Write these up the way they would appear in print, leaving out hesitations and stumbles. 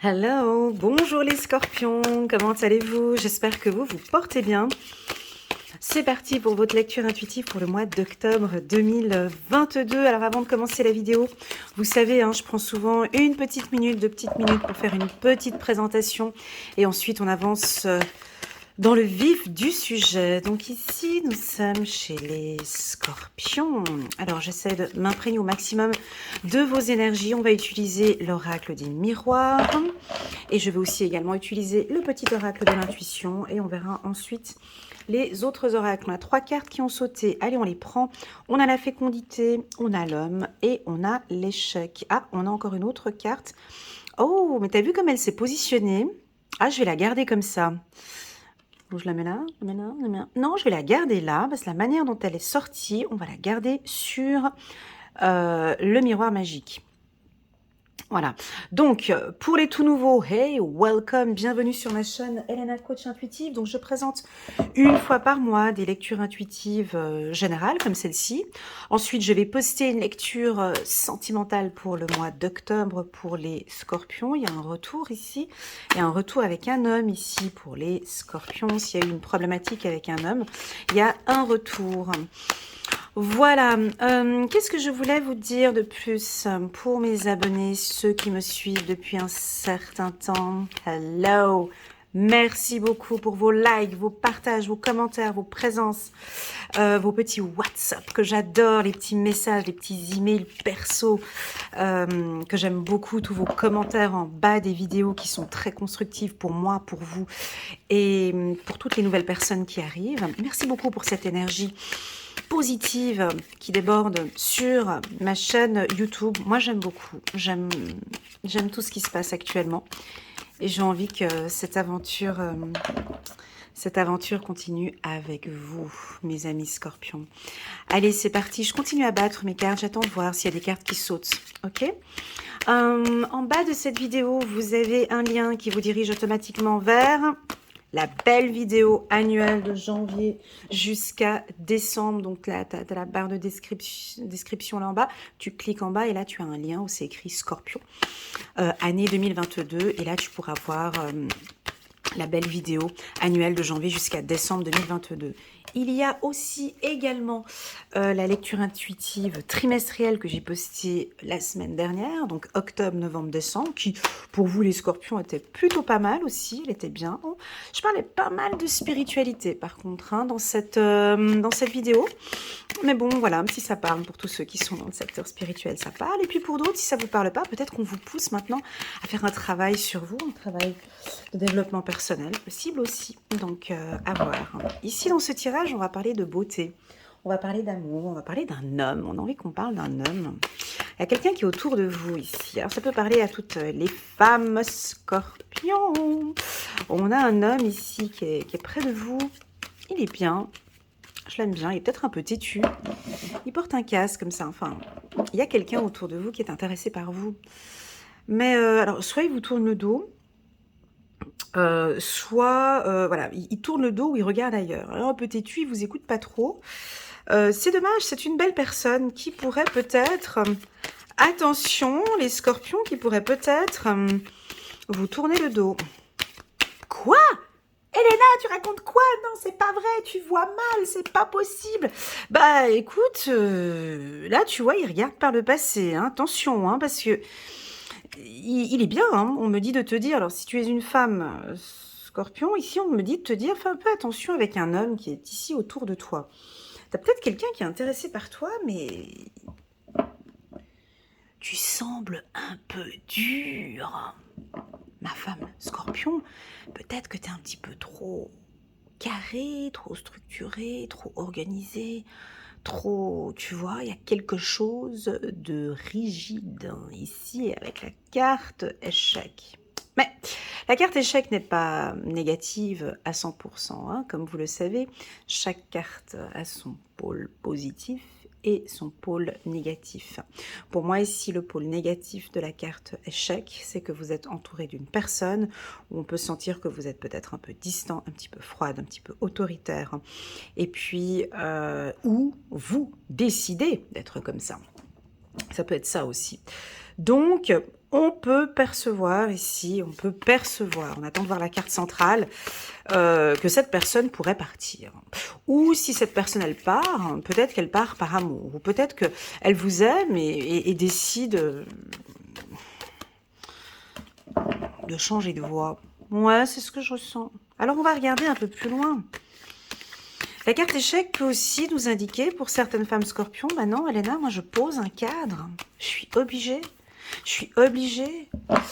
Hello, bonjour les scorpions, comment allez-vous? J'espère que vous vous portez bien. C'est parti pour votre lecture intuitive pour le mois d'octobre 2022. Alors avant de commencer la vidéo, vous savez, je prends souvent une petite minute, 2 petites minutes pour faire une petite présentation et ensuite on avance dans le vif du sujet. Donc ici, nous sommes chez les scorpions. Alors j'essaie de m'imprégner au maximum de vos énergies. On va utiliser l'oracle des miroirs. Et je vais aussi également utiliser le petit oracle de l'intuition. Et on verra ensuite les autres oracles. On a 3 cartes qui ont sauté. Allez, on les prend. On a la fécondité, on a l'homme et on a l'échec. Ah, on a encore une autre carte. Oh, mais t'as vu comme elle s'est positionnée? Ah, je vais la garder comme ça. Donc je la mets là, je la mets là, je la mets là. Non, je vais la garder là, parce que la manière dont elle est sortie, on va la garder sur le miroir magique. Voilà. Donc, pour les tout nouveaux, hey, welcome, bienvenue sur ma chaîne Elena Coach Intuitive. Donc, je présente une fois par mois des lectures intuitives générales, comme celle-ci. Ensuite, je vais poster une lecture sentimentale pour le mois d'octobre pour les scorpions. Il y a un retour ici. Il y a un retour avec un homme ici pour les scorpions. S'il y a eu une problématique avec un homme, il y a un retour. Voilà, qu'est-ce que je voulais vous dire de plus pour mes abonnés, ceux qui me suivent depuis un certain temps? Hello, merci beaucoup pour vos likes, vos partages, vos commentaires, vos présences, vos petits WhatsApp que j'adore, les petits messages, les petits emails perso que j'aime beaucoup, tous vos commentaires en bas des vidéos qui sont très constructifs pour moi, pour vous et pour toutes les nouvelles personnes qui arrivent. Merci beaucoup pour cette énergie positive qui déborde sur ma chaîne YouTube. Moi, j'aime beaucoup. J'aime tout ce qui se passe actuellement. Et j'ai envie que cette aventure continue avec vous, mes amis scorpions. Allez, c'est parti. Je continue à battre mes cartes. J'attends de voir s'il y a des cartes qui sautent. Ok ? En bas de cette vidéo, vous avez un lien qui vous dirige automatiquement vers la belle vidéo annuelle de janvier jusqu'à décembre. Donc là, tu as la barre de description là en bas. Tu cliques en bas et là, tu as un lien où c'est écrit Scorpion, année 2022. Et là, tu pourras voir la belle vidéo annuelle de janvier jusqu'à décembre 2022. Il y a aussi également la lecture intuitive trimestrielle que j'ai postée la semaine dernière, donc octobre, novembre, décembre, qui pour vous les scorpions était plutôt pas mal aussi, elle était bien. Je parlais pas mal de spiritualité par contre dans cette vidéo, mais bon voilà, si ça parle pour tous ceux qui sont dans le secteur spirituel, ça parle, et puis pour d'autres, si ça vous parle pas, peut-être qu'on vous pousse maintenant à faire un travail sur vous, un travail de développement personnel possible aussi, donc à voir. Ici dans ce tirage, on va parler de beauté, on va parler d'amour, on va parler d'un homme, on a envie qu'on parle d'un homme. Il y a quelqu'un qui est autour de vous ici, alors ça peut parler à toutes les femmes scorpions. On a un homme ici qui est près de vous, il est bien, je l'aime bien, il est peut-être un peu têtu, il porte un casque comme ça, enfin, il y a quelqu'un autour de vous qui est intéressé par vous. Mais alors, soit il vous tourne le dos, soit voilà, il tourne le dos ou il regarde ailleurs. Alors un peu têtu, il vous écoute pas trop. C'est dommage, c'est une belle personne qui pourrait peut-être, attention les scorpions, qui pourrait peut-être vous tourner le dos. Quoi? Elena, tu racontes quoi? Non, c'est pas vrai, tu vois mal, c'est pas possible. Bah écoute, là tu vois, il regarde par le passé, hein. Attention, hein, parce que il est bien, hein. On me dit de te dire, alors si tu es une femme scorpion, ici on me dit de te dire, fais un peu attention avec un homme qui est ici autour de toi. T'as peut-être quelqu'un qui est intéressé par toi, mais tu sembles un peu dur. Ma femme scorpion, peut-être que t'es un petit peu trop carré, trop structuré, trop organisé, trop, tu vois, il y a quelque chose de rigide ici avec la carte échec. Mais la carte échec n'est pas négative à 100%, hein, comme vous le savez. Chaque carte a son pôle positif et son pôle négatif. Pour moi ici, le pôle négatif de la carte échec, c'est que vous êtes entouré d'une personne où on peut sentir que vous êtes peut-être un peu distant, un petit peu froide, un petit peu autoritaire, et puis où vous décidez d'être comme ça. Ça peut être ça aussi. Donc, On peut percevoir ici, on attend de voir la carte centrale, que cette personne pourrait partir. Ou si cette personne, elle part, peut-être qu'elle part par amour, ou peut-être qu'elle vous aime et décide de changer de voie. Ouais, c'est ce que je ressens. Alors, on va regarder un peu plus loin. La carte échec peut aussi nous indiquer, pour certaines femmes scorpions, bah non, Elena, moi je pose un cadre. Je suis obligée.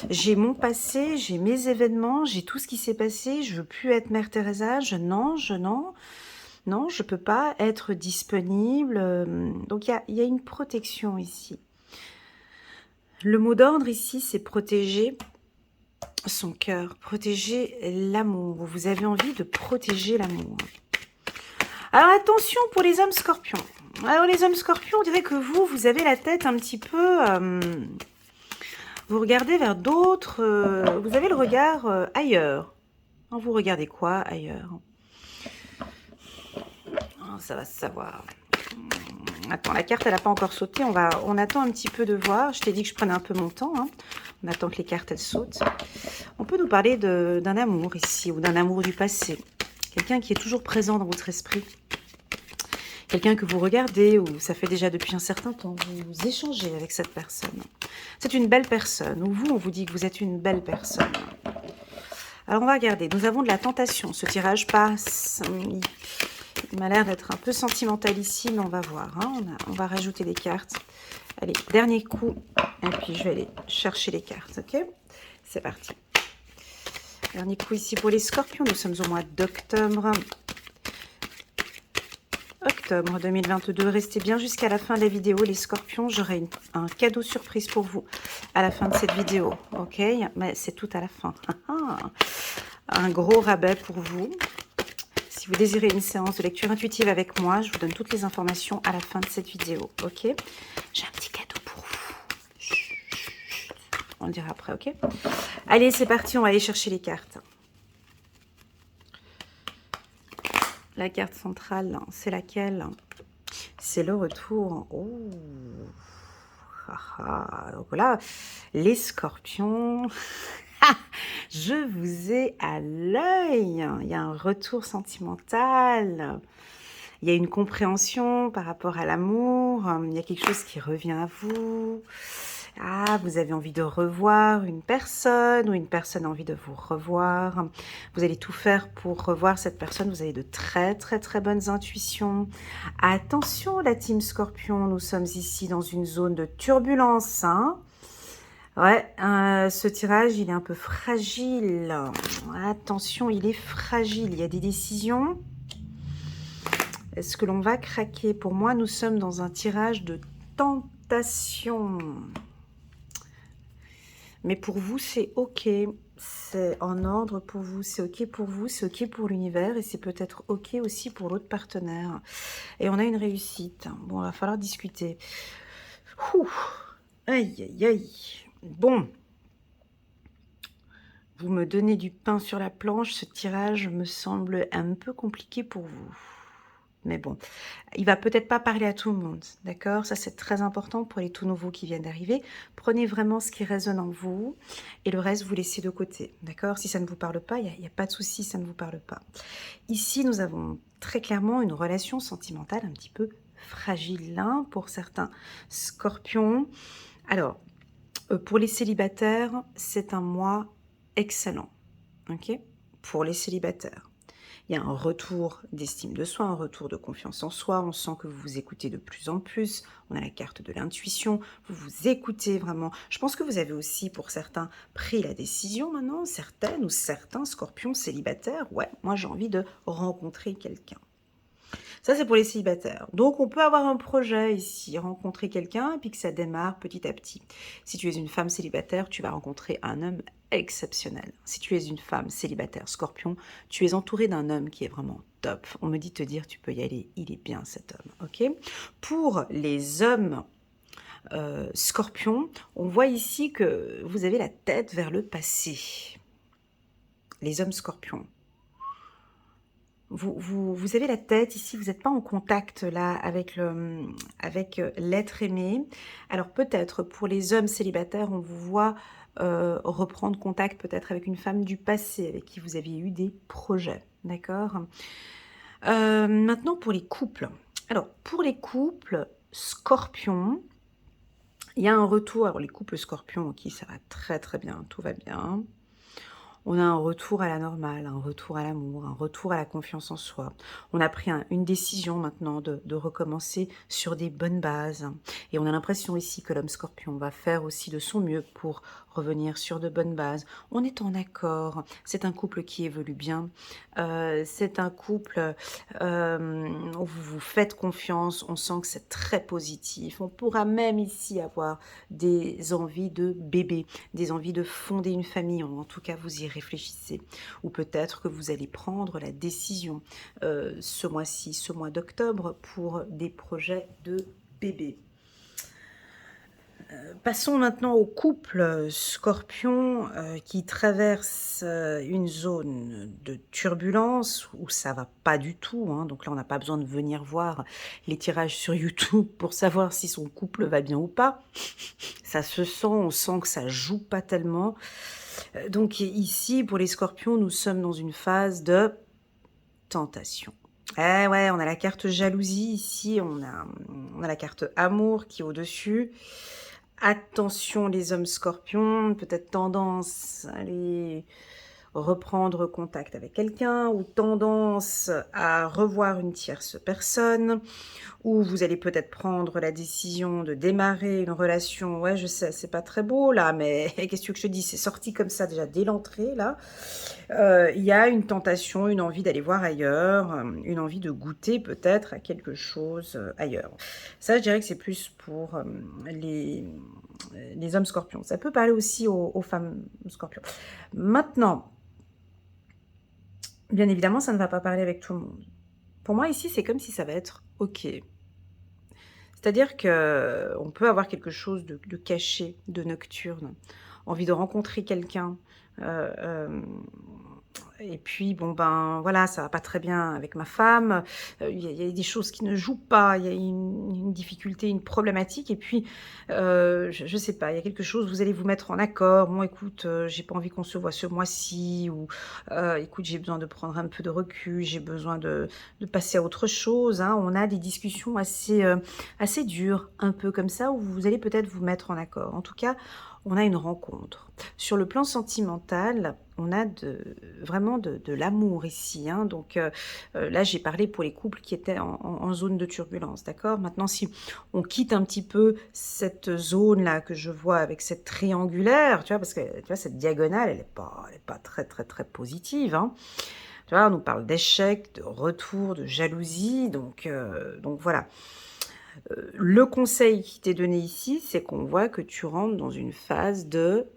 J'ai mon passé, j'ai mes événements, j'ai tout ce qui s'est passé. Je veux plus être Mère Teresa. Non, je peux pas être disponible. Donc il y a une protection ici. Le mot d'ordre ici, c'est protéger son cœur, protéger l'amour. Vous avez envie de protéger l'amour. Alors attention pour les hommes scorpions. Alors les hommes scorpions, on dirait que vous avez la tête un petit peu... vous regardez vers d'autres... vous avez le regard ailleurs. Vous regardez quoi ailleurs? Ça va se savoir. Attends, la carte, elle n'a pas encore sauté. On attend un petit peu de voir. Je t'ai dit que je prenais un peu mon temps. On attend que les cartes, elles sautent. On peut nous parler d'un amour ici, ou d'un amour du passé. Quelqu'un qui est toujours présent dans votre esprit. Quelqu'un que vous regardez, ou ça fait déjà depuis un certain temps, vous échangez avec cette personne. C'est une belle personne, ou vous, on vous dit que vous êtes une belle personne. Alors, on va regarder. Nous avons de la tentation. Ce tirage passe. Il m'a l'air d'être un peu sentimental ici, mais on va voir. On va rajouter des cartes. Allez, dernier coup. Et puis, je vais aller chercher les cartes, ok? C'est parti. Dernier coup ici pour les scorpions. Nous sommes au mois d'octobre. Octobre 2022. Restez bien jusqu'à la fin de la vidéo, les scorpions. J'aurai un cadeau surprise pour vous à la fin de cette vidéo. Ok? Mais c'est tout à la fin. Un gros rabais pour vous. Si vous désirez une séance de lecture intuitive avec moi, je vous donne toutes les informations à la fin de cette vidéo. Ok? J'ai un petit cadeau pour vous. On le dira après, ok? Allez, c'est parti. On va aller chercher les cartes. La carte centrale, c'est laquelle? C'est le retour. Oh. Donc là, les scorpions, je vous ai à l'œil. Il y a un retour sentimental. Il y a une compréhension par rapport à l'amour. Il y a quelque chose qui revient à vous. Vous avez envie de revoir une personne ou une personne a envie de vous revoir. Vous allez tout faire pour revoir cette personne. Vous avez de très très très bonnes intuitions. Attention la team Scorpion, nous sommes ici dans une zone de turbulence. Ouais, ce tirage il est un peu fragile. Attention, il est fragile. Il y a des décisions. Est-ce que l'on va craquer? Pour moi, nous sommes dans un tirage de tentation. Mais pour vous, c'est OK. C'est en ordre pour vous. C'est OK pour vous. C'est OK pour l'univers. Et c'est peut-être OK aussi pour l'autre partenaire. Et on a une réussite. Bon, il va falloir discuter. Ouh. Aïe, aïe, aïe. Bon. Vous me donnez du pain sur la planche. Ce tirage me semble un peu compliqué pour vous. Mais bon, il va peut-être pas parler à tout le monde, d'accord? Ça, c'est très important pour les tout nouveaux qui viennent d'arriver. Prenez vraiment ce qui résonne en vous et le reste, vous laissez de côté, d'accord? Si ça ne vous parle pas, il n'y a pas de souci, ça ne vous parle pas. Ici, nous avons très clairement une relation sentimentale un petit peu fragile pour certains scorpions. Alors, pour les célibataires, c'est un mois excellent, ok? Pour les célibataires. Il y a un retour d'estime de soi, un retour de confiance en soi. On sent que vous vous écoutez de plus en plus. On a la carte de l'intuition. Vous vous écoutez vraiment. Je pense que vous avez aussi, pour certains, pris la décision maintenant. Certaines ou certains scorpions célibataires. Ouais, moi j'ai envie de rencontrer quelqu'un. Ça, c'est pour les célibataires. Donc, on peut avoir un projet ici, rencontrer quelqu'un, et puis que ça démarre petit à petit. Si tu es une femme célibataire, tu vas rencontrer un homme exceptionnel. Si tu es une femme célibataire scorpion, tu es entouré d'un homme qui est vraiment top. On me dit te dire, tu peux y aller, il est bien cet homme, ok? Pour les hommes scorpions, on voit ici que vous avez la tête vers le passé. Les hommes scorpions. Vous avez la tête ici, vous n'êtes pas en contact là avec l'être aimé. Alors peut-être pour les hommes célibataires, on vous voit reprendre contact peut-être avec une femme du passé avec qui vous aviez eu des projets, d'accord? Maintenant pour les couples. Alors pour les couples Scorpion, il y a un retour. Alors les couples Scorpion, OK, ça va très, très bien, tout va bien. On a un retour à la normale, un retour à l'amour, un retour à la confiance en soi. On a pris une décision maintenant de recommencer sur des bonnes bases. Et on a l'impression ici que l'homme scorpion va faire aussi de son mieux pour revenir sur de bonnes bases. On est en accord. C'est un couple qui évolue bien. C'est un couple où vous vous faites confiance. On sent que c'est très positif. On pourra même ici avoir des envies de bébé, des envies de fonder une famille. En tout cas, vous y réfléchissez. Ou peut-être que vous allez prendre la décision ce mois-ci, ce mois d'octobre, pour des projets de bébé. Passons maintenant au couple Scorpion qui traverse une zone de turbulence où ça va pas du tout, hein. Donc là, on n'a pas besoin de venir voir les tirages sur YouTube pour savoir si son couple va bien ou pas. Ça se sent, on sent que ça joue pas tellement. Donc ici, pour les Scorpions, nous sommes dans une phase de tentation. Eh ouais, on a la carte jalousie ici, on a la carte amour qui est au-dessus. Attention les hommes scorpions, peut-être tendance à aller reprendre contact avec quelqu'un ou tendance à revoir une tierce personne, ou vous allez peut-être prendre la décision de démarrer une relation. Ouais, je sais, c'est pas très beau là, mais qu'est-ce que je te dis, c'est sorti comme ça déjà dès l'entrée là. Il y a une tentation, une envie d'aller voir ailleurs, une envie de goûter peut-être à quelque chose ailleurs. Ça, je dirais que c'est plus pour les hommes scorpions. Ça peut parler aussi aux femmes scorpions. Maintenant, bien évidemment, ça ne va pas parler avec tout le monde. Pour moi, ici, c'est comme si ça va être OK. C'est-à-dire que on peut avoir quelque chose de caché, de nocturne, envie de rencontrer quelqu'un, et puis bon, ben, voilà, ça va pas très bien avec ma femme, il y a des choses qui ne jouent pas, il y a une difficulté, une problématique et puis, je sais pas, il y a quelque chose, vous allez vous mettre en accord: «Bon écoute, j'ai pas envie qu'on se voit ce mois-ci» ou «Écoute, j'ai besoin de prendre un peu de recul, j'ai besoin de passer à autre chose», hein. On a des discussions assez dures, un peu comme ça, où vous allez peut-être vous mettre en accord. En tout cas, on a une rencontre. Sur le plan sentimental, on a vraiment de l'amour ici, hein. Donc là, j'ai parlé pour les couples qui étaient en zone de turbulence, d'accord? Maintenant, si on quitte un petit peu cette zone-là que je vois avec cette triangulaire, tu vois? Parce que, tu vois, cette diagonale, elle est pas très, très, très positive, hein. Tu vois? On nous parle d'échec, de retour, de jalousie, donc voilà. Le conseil qui t'est donné ici, c'est qu'on voit que tu rentres dans une phase de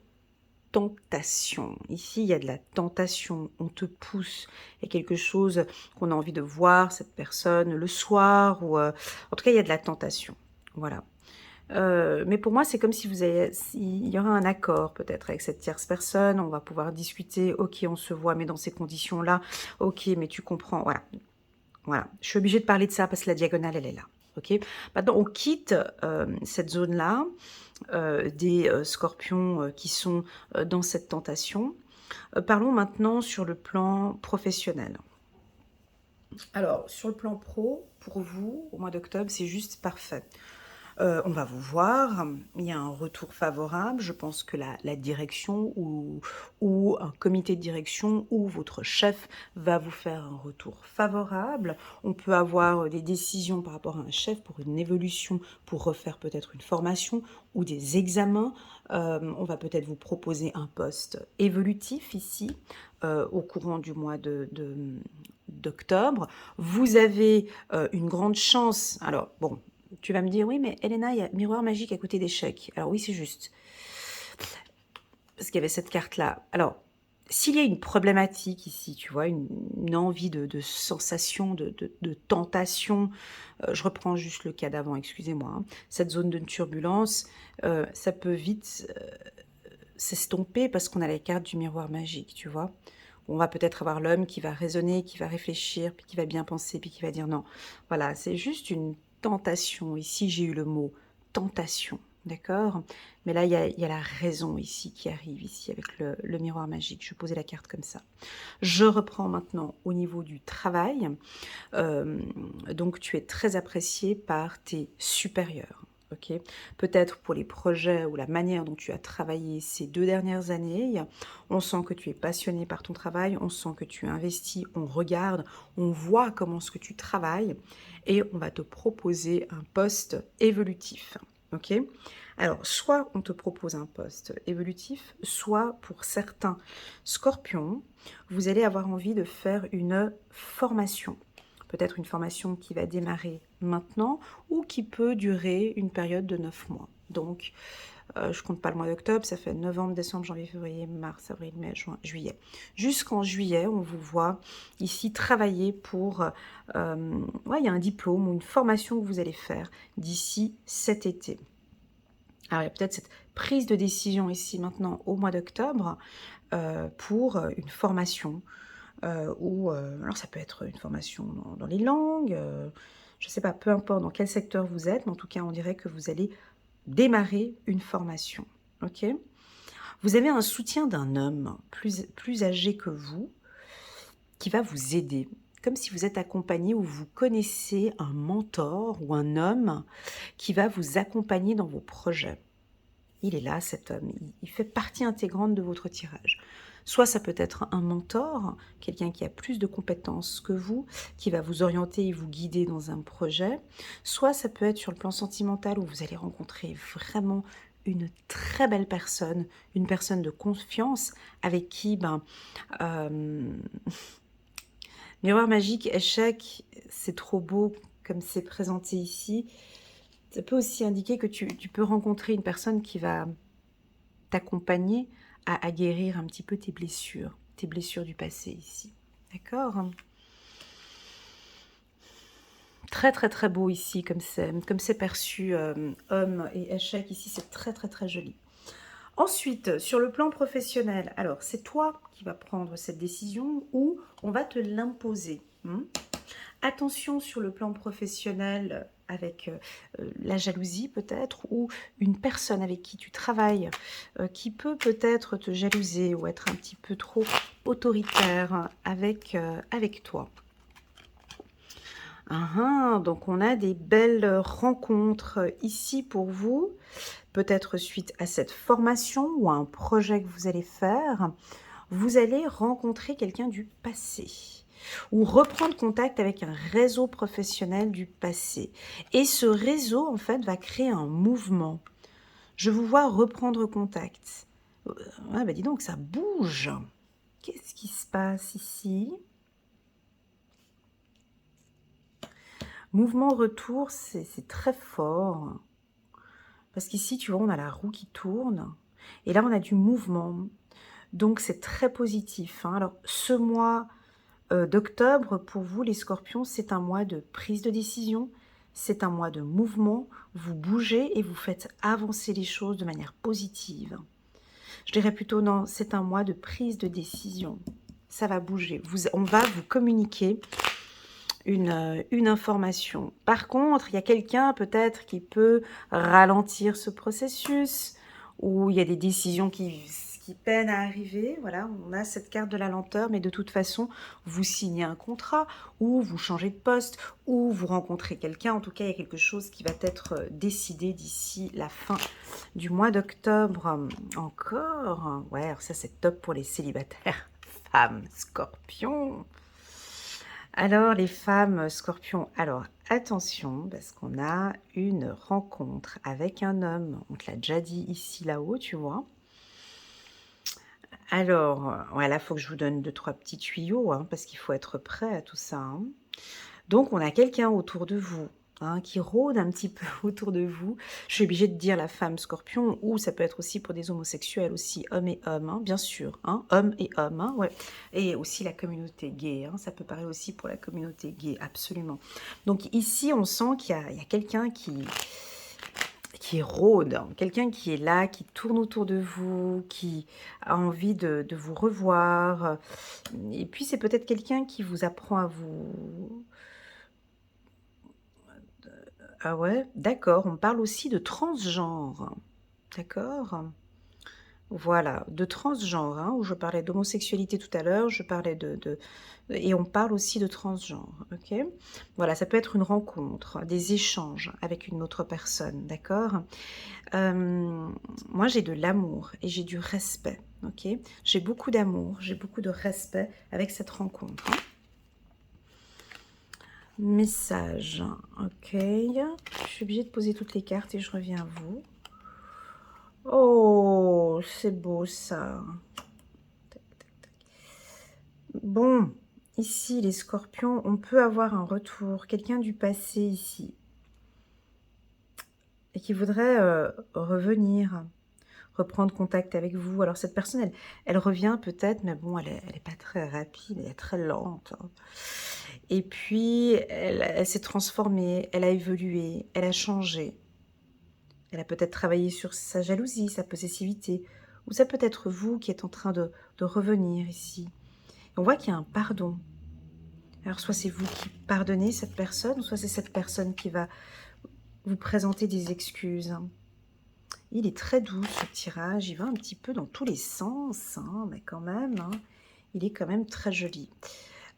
tentation. Ici, il y a de la tentation, on te pousse, il y a quelque chose qu'on a envie de voir, cette personne, le soir, ou en tout cas, il y a de la tentation. Voilà. Mais pour moi, c'est comme si il y aura un accord peut-être avec cette tierce personne, on va pouvoir discuter, ok, on se voit, mais dans ces conditions-là, ok, mais tu comprends, voilà. Voilà, je suis obligée de parler de ça parce que la diagonale, elle est là. OK? Maintenant, on quitte cette zone-là, des scorpions qui sont dans cette tentation. Parlons maintenant sur le plan professionnel. Alors, sur le plan pro, pour vous, au mois d'octobre, c'est juste parfait. On va vous voir, il y a un retour favorable. Je pense que la direction ou un comité de direction ou votre chef va vous faire un retour favorable. On peut avoir des décisions par rapport à un chef pour une évolution, pour refaire peut-être une formation ou des examens. On va peut-être vous proposer un poste évolutif ici au courant du mois d'octobre. Vous avez une grande chance. Alors, bon, tu vas me dire, oui, mais Elena, il y a miroir magique à côté d'échecs. Alors oui, c'est juste. Parce qu'il y avait cette carte-là. Alors, s'il y a une problématique ici, tu vois, une envie de sensation, de tentation, je reprends juste le cas d'avant, excusez-moi, hein, cette zone de turbulence, ça peut vite s'estomper parce qu'on a la carte du miroir magique, tu vois. On va peut-être avoir l'homme qui va raisonner, qui va réfléchir, puis qui va bien penser, puis qui va dire non. Voilà, c'est juste une tentation. Ici, j'ai eu le mot tentation. D'accord? Mais là, il y a la raison ici qui arrive ici avec le miroir magique. Je vais poser la carte comme ça. Je reprends maintenant au niveau du travail. Hem, donc tu es très apprécié par tes supérieurs, OK? Peut-être pour les projets ou la manière dont tu as travaillé ces 2 dernières années, on sent que tu es passionné par ton travail, on sent que tu investis, on regarde, on voit comment ce que tu travailles et on va te proposer un poste évolutif, OK? Alors soit on te propose un poste évolutif, soit pour certains scorpions, vous allez avoir envie de faire une formation. Peut-être une formation qui va démarrer maintenant ou qui peut durer une période de 9 mois. Donc, je compte pas le mois d'octobre, ça fait novembre, décembre, janvier, février, mars, avril, mai, juin, juillet. Jusqu'en juillet, on vous voit ici travailler pour... ouais, il y a un diplôme ou une formation que vous allez faire d'ici cet été. Alors, il y a peut-être cette prise de décision ici maintenant au mois d'octobre pour une formation ou alors ça peut être une formation dans les langues, je ne sais pas, peu importe dans quel secteur vous êtes, mais en tout cas, on dirait que vous allez démarrer une formation, OK? Vous avez un soutien d'un homme plus âgé que vous, qui va vous aider, comme si vous êtes accompagné ou vous connaissez un mentor ou un homme qui va vous accompagner dans vos projets. Il est là, cet homme, il fait partie intégrante de votre tirage. Soit ça peut être un mentor, quelqu'un qui a plus de compétences que vous, qui va vous orienter et vous guider dans un projet. Soit ça peut être sur le plan sentimental où vous allez rencontrer vraiment une très belle personne, une personne de confiance avec qui, euh, miroir magique, échec, c'est trop beau comme c'est présenté ici. Ça peut aussi indiquer que tu peux rencontrer une personne qui va t'accompagner à guérir un petit peu tes blessures du passé ici. D'accord? Très très très beau ici, comme c'est perçu, homme et échec ici, c'est très très très joli. Ensuite, sur le plan professionnel, alors c'est toi qui vas prendre cette décision ou on va te l'imposer. Attention sur le plan professionnel avec la jalousie peut-être ou une personne avec qui tu travailles qui peut peut-être te jalouser ou être un petit peu trop autoritaire avec toi. Donc on a des belles rencontres ici pour vous, peut-être suite à cette formation ou à un projet que vous allez faire. Vous allez rencontrer quelqu'un du passé ou reprendre contact avec un réseau professionnel du passé. Et ce réseau, en fait, va créer un mouvement. Je vous vois reprendre contact. Ah bah dis donc, ça bouge. Qu'est-ce qui se passe ici? Mouvement retour, c'est très fort. Parce qu'ici, tu vois, on a la roue qui tourne. Et là, on a du mouvement. Donc, c'est très positif. Alors, ce mois d'octobre, pour vous, les scorpions, c'est un mois de prise de décision. C'est un mois de mouvement. Vous bougez et vous faites avancer les choses de manière positive. Je dirais plutôt non, c'est un mois de prise de décision. Ça va bouger. On va vous communiquer une information. Par contre, il y a quelqu'un peut-être qui peut ralentir ce processus, ou il y a des décisions qui peinent à arriver. Voilà, on a cette carte de la lenteur, mais de toute façon, vous signez un contrat, ou vous changez de poste, ou vous rencontrez quelqu'un. En tout cas, il y a quelque chose qui va être décidé d'ici la fin du mois d'octobre. Encore, ouais, alors ça c'est top pour les célibataires. Femmes, scorpions. Alors, les femmes scorpions, alors attention, parce qu'on a une rencontre avec un homme. On te l'a déjà dit ici, là-haut, tu vois. Alors, ouais, là, il faut que je vous donne 2-3 petits tuyaux, parce qu'il faut être prêt à tout ça. Donc, on a quelqu'un autour de vous qui rôde un petit peu autour de vous. Je suis obligée de dire la femme scorpion, ou ça peut être aussi pour des homosexuels, aussi hommes et hommes, bien sûr. Hommes et hommes, ouais. Et aussi la communauté gay, ça peut parler aussi pour la communauté gay, absolument. Donc ici, on sent qu'il y a quelqu'un qui rôde, quelqu'un qui est là, qui tourne autour de vous, qui a envie de vous revoir. Et puis, c'est peut-être quelqu'un qui vous apprend Ah ouais, d'accord. On parle aussi de transgenre. D'accord. Voilà, de transgenre, hein, où je parlais d'homosexualité tout à l'heure, je parlais et on parle aussi de transgenre, ok? Voilà, ça peut être une rencontre, des échanges avec une autre personne, d'accord? Euh, Moi, j'ai de l'amour et j'ai du respect, ok? J'ai beaucoup d'amour, j'ai beaucoup de respect avec cette rencontre, hein. Message, ok? Je suis obligée de poser toutes les cartes et je reviens à vous. Oh, c'est beau ça. Bon, ici, les scorpions, on peut avoir un retour, quelqu'un du passé ici, et qui voudrait revenir, reprendre contact avec vous. Alors, cette personne, elle revient peut-être, mais bon, elle est pas très rapide, elle est très lente, hein. Et puis, elle s'est transformée, elle a évolué, elle a changé. Elle a peut-être travaillé sur sa jalousie, sa possessivité, ou ça peut être vous qui êtes en train de revenir ici. Et on voit qu'il y a un pardon. Alors, soit c'est vous qui pardonnez cette personne, ou soit c'est cette personne qui va vous présenter des excuses. Il est très doux, ce tirage. Il va un petit peu dans tous les sens, hein, mais quand même, hein, il est quand même très joli.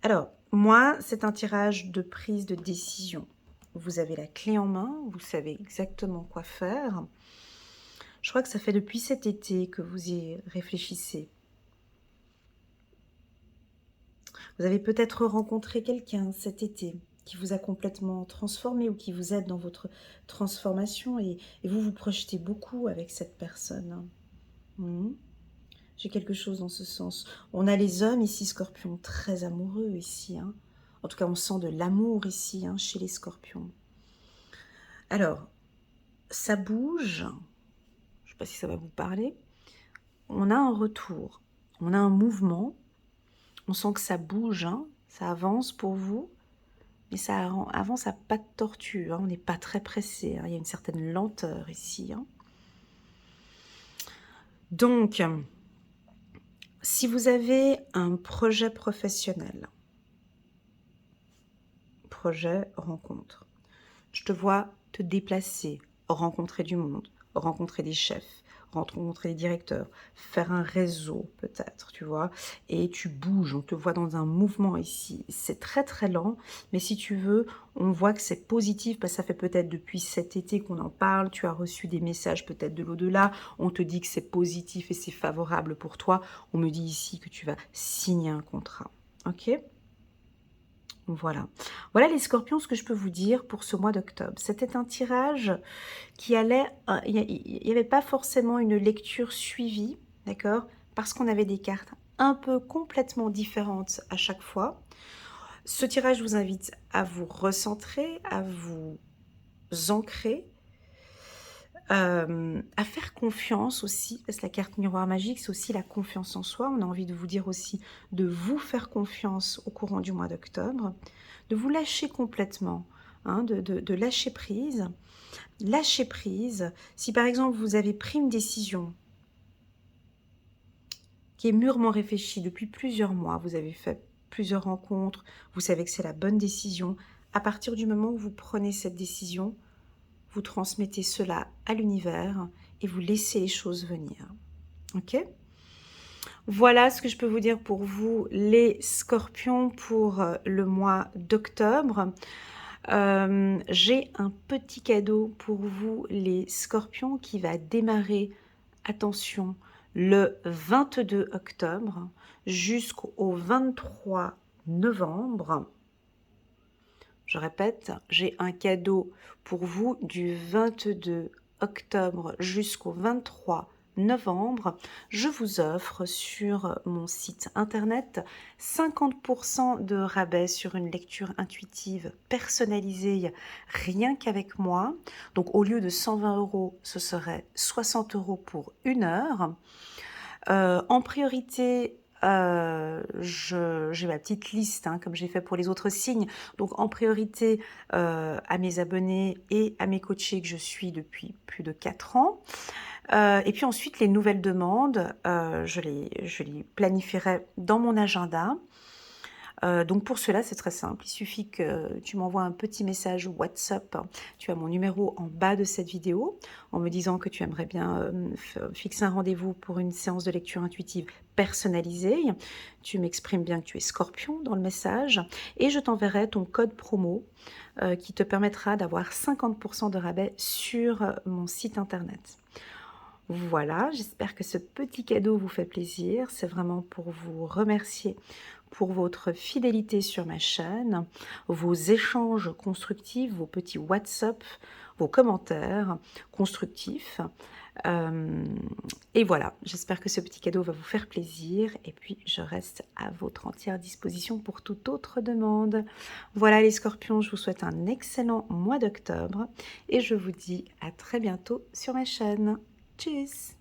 Alors, moi, c'est un tirage de prise de décision. Vous avez la clé en main, vous savez exactement quoi faire. Je crois que ça fait depuis cet été que vous y réfléchissez. Vous avez peut-être rencontré quelqu'un cet été qui vous a complètement transformé ou qui vous aide dans votre transformation et vous vous projetez beaucoup avec cette personne. Mhm. J'ai quelque chose dans ce sens. On a les hommes ici, scorpions, très amoureux ici, hein. En tout cas, on sent de l'amour ici, hein, chez les scorpions. Alors, ça bouge. Je ne sais pas si ça va vous parler. On a un retour. On a un mouvement. On sent que ça bouge, hein, ça avance pour vous. Mais ça avance à pas de tortue, hein, on n'est pas très pressé, hein, il y a une certaine lenteur ici, hein. Donc, si vous avez un projet professionnel, projet rencontre, je te vois te déplacer, rencontrer du monde, rencontrer des chefs, rencontrer des directeurs, faire un réseau peut-être, tu vois, et tu bouges, on te voit dans un mouvement ici. C'est très très lent, mais si tu veux, on voit que c'est positif, parce que ça fait peut-être depuis cet été qu'on en parle, tu as reçu des messages peut-être de l'au-delà, on te dit que c'est positif et c'est favorable pour toi, on me dit ici que tu vas signer un contrat, ok ? Voilà. Voilà les scorpions, ce que je peux vous dire pour ce mois d'octobre. C'était un tirage qui allait... Il n'y avait pas forcément une lecture suivie, d'accord? Parce qu'on avait des cartes un peu complètement différentes à chaque fois. Ce tirage vous invite à vous recentrer, à vous ancrer, à faire confiance aussi, parce que la carte miroir magique, c'est aussi la confiance en soi. On a envie de vous dire aussi de vous faire confiance au courant du mois d'octobre, de vous lâcher complètement, hein, de lâcher prise. Lâcher prise. Si par exemple vous avez pris une décision qui est mûrement réfléchie depuis plusieurs mois, vous avez fait plusieurs rencontres, vous savez que c'est la bonne décision, à partir du moment où vous prenez cette décision, vous transmettez cela à l'univers et vous laissez les choses venir. Ok ? Voilà ce que je peux vous dire pour vous, les scorpions, pour le mois d'octobre. J'ai un petit cadeau pour vous, les scorpions, qui va démarrer, attention, le 22 octobre jusqu'au 23 novembre. Je répète, j'ai un cadeau pour vous du 22 octobre jusqu'au 23 novembre. Je vous offre sur mon site internet 50% de rabais sur une lecture intuitive personnalisée rien qu'avec moi. Donc au lieu de 120 €, ce serait 60 € pour 1 heure. En priorité, j'ai ma petite liste, hein, comme j'ai fait pour les autres signes. Donc en priorité à mes abonnés et à mes coachés que je suis depuis plus de 4 ans. Et puis ensuite, les nouvelles demandes, je les planifierai dans mon agenda. Donc pour cela, c'est très simple. Il suffit que tu m'envoies un petit message WhatsApp. Tu as mon numéro en bas de cette vidéo en me disant que tu aimerais bien fixer un rendez-vous pour une séance de lecture intuitive personnalisée. Tu m'exprimes bien que tu es Scorpion dans le message et je t'enverrai ton code promo qui te permettra d'avoir 50% de rabais sur mon site internet. Voilà, j'espère que ce petit cadeau vous fait plaisir. C'est vraiment pour vous remercier pour votre fidélité sur ma chaîne, vos échanges constructifs, vos petits WhatsApp, vos commentaires constructifs. Et voilà, j'espère que ce petit cadeau va vous faire plaisir. Et puis, je reste à votre entière disposition pour toute autre demande. Voilà les scorpions, je vous souhaite un excellent mois d'octobre et je vous dis à très bientôt sur ma chaîne. Tchuss!